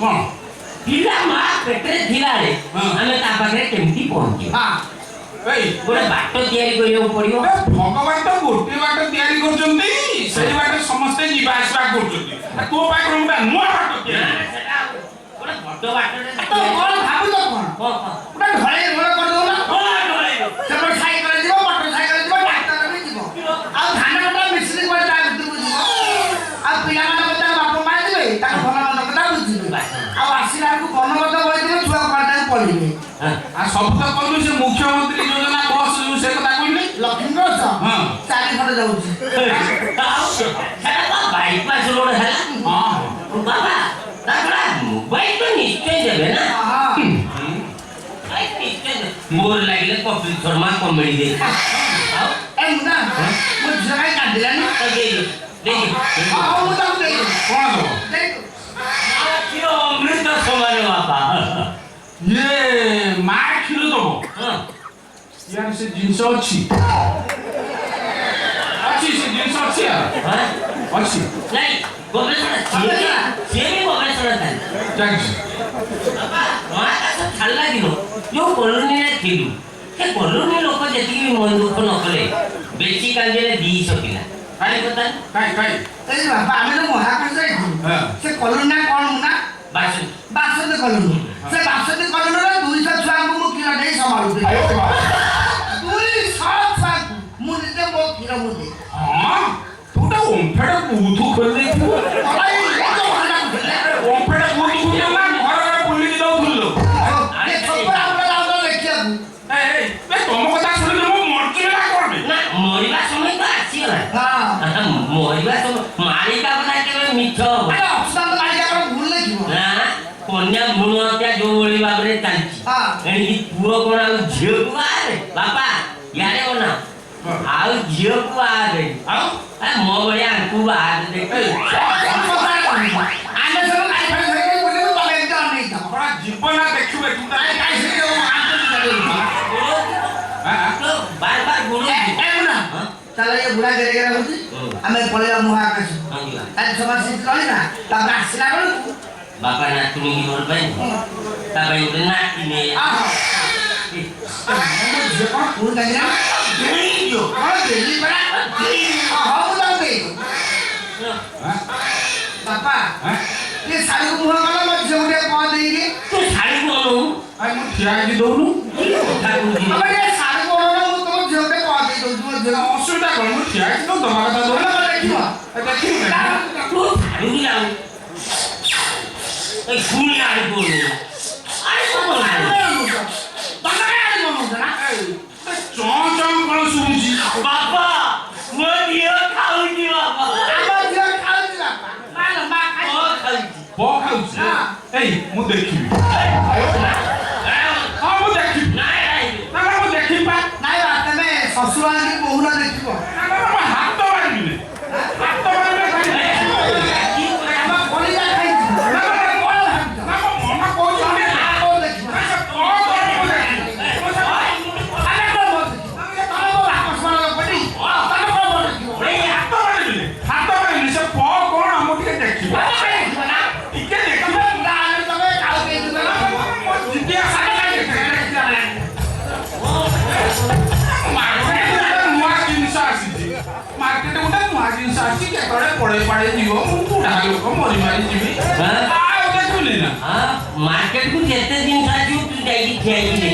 कौन पिला मा पेटरे थिला रे हमें ता पाखरे केमती पहुंची हां भाई गोटे बाट तयारी करियो पड़ियो भगवान तो गोटे बाट तयारी करजंती सेही बाट समस्त जीवा आसवा करजंती तो पाखर गोटे नुआ बाट तयारी सेटा गोटे बड़ बाट रे तो कोन भाबु तो कोन गोटे ढळे ढोळ कर दो ना ढळे सब साइकिल जीवो मोटर साइकिल जीवो ट्रैक्टर भी जीवो आ धान कटा मिस्त्री कोन ता भितर जीवो आ पिला माने कथा बाप मार दिबे ता भला मन कथा बुझिबे आ आसीला को कोन कथा बोल दिबे छुआ पाटा पढिबे आ सब तो कहलु से मुख्यमंत्री योजना बस से कथा कहले लक्ष्मी रथ हां 4 खंड जाउची सेटा तो बाईपास रोड है हां बाबा ताकड़ा मोबाइल तो निश्चय देबे ना हां मोर लागले कपिल शर्मा कॉमेडी देख आओ ए मुना मो जगाई काट दिला ना तो देख हां मु तो देख कोन दो देख किलो अमृत समान बाबा ये मा खिलो दो हां यार से जिंस अछि से जिंस अछि हां अछि नहीं गवेषणा से भी गवेषणा था जागिस बाबा माता सब छल्ला दिनो जो कॉलोनी रे थिलु से कॉलोनी लोक जेति भी मन दुख न करे बेची कांजेले दी सकिला काई पता काई ए बाबा आमे तो महाकाश जाई हां से कॉलोनी ना कोन मुना बासद कॉलोनी से बासद कॉलोनी रे 200 छुआ को मु किलो दे संभालु दे 200 छुआ मु निते मो किलो मु दे हां तोटा ओंफेडा बुथु खोल दे अरे तो भाला ओंफेडा बुथु खोल ना घर रे पुली दउ थुलो ए छपरा हमरा लाउ देखिया ए बे तम कथा सुनि मो मरचुला करबे ना मरिबा समय तो आसी गला हां मरिबा तो मारिका बना के मिठ अरे अफसान मारिका कर भूल ले जीव ना कन्या भूल हत्या जो ओली बाबरे चालची हां एनी पुओ कोन आ झियो को आरे बापा यारे कोना आउ झियो को आरे आउ आ मो बड़िया को आरे देख आने सब काई फल धरे बोले तो तले जा नहीं था बड़ा जीवन देखिबे तू काई काई से ओ हां तो बार गुरु ए मुना चल ये बुढ़ा गेरे होची हमें पळेला महाकाश आज समाज से चली ना तब आसला बळ बापा ना तुम की बोल भाई तब ना ने आ जे को फूल गया नहीं जो हां दिल्ली बड़ा हां बुला दे पापा ये साड़ी को मुहा वाला मत जोड़े पा देंगे तू साड़ी को लो आई मु ठिया के दोनु अब ये साड़ी को ना मु तो जोड़े पा दे दो जो असुविधा कर मु ठिया के तो दमा का दो ना देखिबा तू साड़ी लाओ ए फूल आड़ी बोल आड़ी को बोल तने आड़ी बोल ना चौं चौं कोन सुबुजी बापा मो दियो खाऊ जी बापा आमा दियो खाऊ जी बापा मालो मा खाई ओ खाऊ बो खाऊ ए मु देखिबी हां मु देखिबी नहीं ना मु देखिबी पा नाही बा तमे ससुराल की बहुला देखिबो ना मु हाथ तो मारिबी हाथ तो मारिबी की करे हम बोली जा खाई ना ना मम्मा को जाने को देखिबो ना को अरे को बोल तमे बोल आपस में पड़ी तमे को बोल देखिबो ए हाथ तो मारिबी से पो कोन हम के देखिबो ना इके देखिबो ना तमे काउ के दिबो ना जितिया सारा मार्केट उठा नुआ जिनस आसी केतरे पड़े पड़े जीव मु बुढ़ा लोक मरि मारी जीवी आ देखुनी ना हां मार्केट को जेते दिन साजू तू जाई खियाई दे